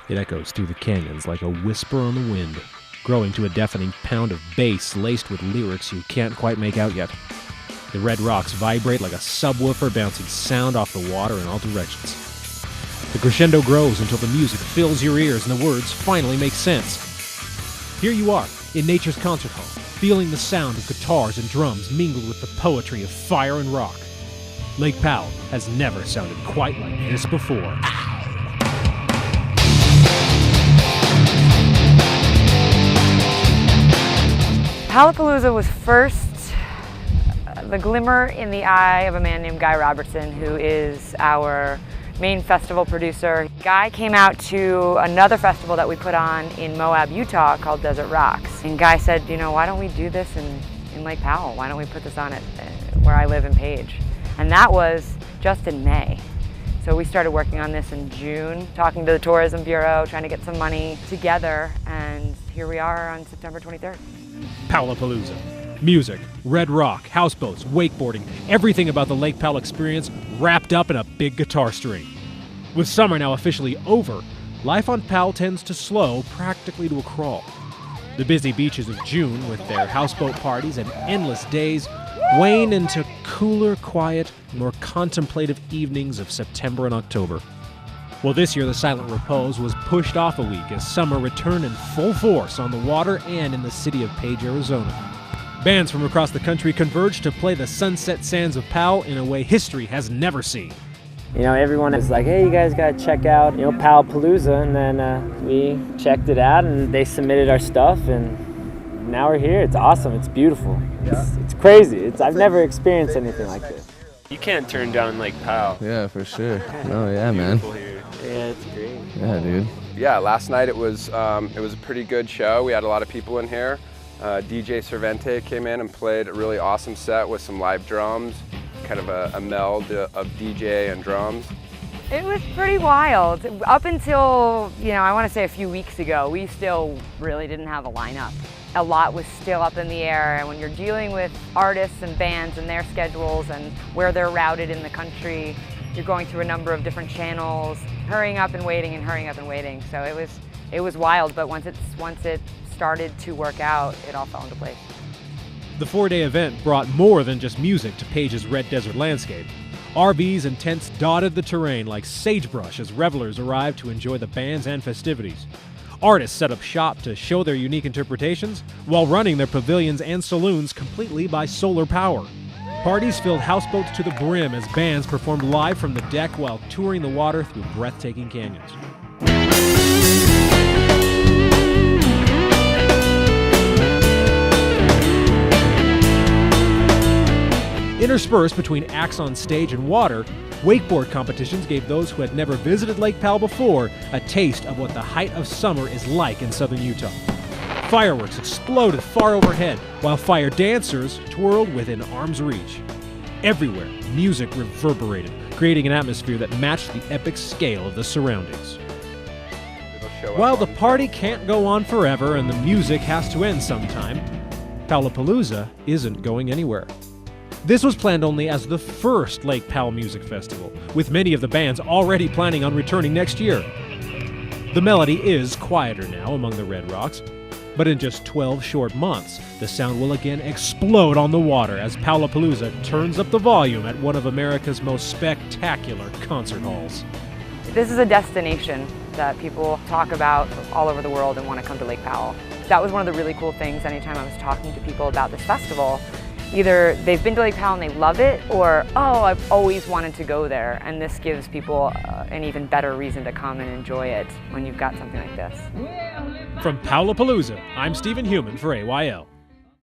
It echoes through the canyons like a whisper on the wind, growing to a deafening pound of bass laced with lyrics you can't quite make out yet. The red rocks vibrate like a subwoofer bouncing sound off the water in all directions. The crescendo grows until the music fills your ears and the words finally make sense. Here you are, in nature's concert hall, feeling the sound of guitars and drums mingled with the poetry of fire and rock. Lake Powell has never sounded quite like this before. Powellapalooza was first the glimmer in the eye of a man named Guy Robertson, who is our main festival producer. Guy came out to another festival that we put on in Moab, Utah called Desert Rocks. And Guy said, you know, why don't we do this in Lake Powell? Why don't we put this on it where I live in Page? And that was just in May. So we started working on this in June, talking to the Tourism Bureau, trying to get some money together, and here we are on September 23rd. Powellapalooza. Music, red rock, houseboats, wakeboarding, everything about the Lake Powell experience wrapped up in a big guitar string. With summer now officially over, life on Powell tends to slow practically to a crawl. The busy beaches of June, with their houseboat parties and endless days, wane into cooler, quiet, more contemplative evenings of September and October. Well, this year the silent repose was pushed off a week as summer returned in full force on the water and in the city of Page, Arizona. Bands from across the country converged to play the sunset sands of Powell in a way history has never seen. You know, everyone is like, hey, you guys gotta check out, Powellapalooza, and then we checked it out and they submitted our stuff and now we're here. It's awesome, it's beautiful. It's crazy. I've never experienced anything like this. You can't turn down Lake Powell. Yeah, for sure. Oh yeah, man. Yeah, it's great. Yeah, dude. Yeah, last night it was a pretty good show. We had a lot of people in here. DJ Cervente came in and played a really awesome set with some live drums, kind of a meld of DJ and drums. It was pretty wild. Up until, I want to say a few weeks ago, we still really didn't have a lineup. A lot was still up in the air, and when you're dealing with artists and bands and their schedules and where they're routed in the country, you're going through a number of different channels, hurrying up and waiting and hurrying up and waiting. So it was wild, but once it started to work out, it all fell into place. The four-day event brought more than just music to Page's red desert landscape. RVs and tents dotted the terrain like sagebrush as revelers arrived to enjoy the bands and festivities. Artists set up shop to show their unique interpretations while running their pavilions and saloons completely by solar power. Parties filled houseboats to the brim as bands performed live from the deck while touring the water through breathtaking canyons. Interspersed between acts on stage and water, wakeboard competitions gave those who had never visited Lake Powell before a taste of what the height of summer is like in southern Utah. Fireworks exploded far overhead, while fire dancers twirled within arm's reach. Everywhere, music reverberated, creating an atmosphere that matched the epic scale of the surroundings. While the party can't go on forever and the music has to end sometime, Powellapalooza isn't going anywhere. This was planned only as the first Lake Powell Music Festival, with many of the bands already planning on returning next year. The melody is quieter now among the Red Rocks, but in just 12 short months, the sound will again explode on the water as Powellapalooza turns up the volume at one of America's most spectacular concert halls. This is a destination that people talk about all over the world and want to come to Lake Powell. That was one of the really cool things anytime I was talking to people about this festival. Either they've been to Lake Powell and they love it, or, oh, I've always wanted to go there. And this gives people an even better reason to come and enjoy it when you've got something like this. From Powellapalooza, I'm Stephen Heumann for AYL.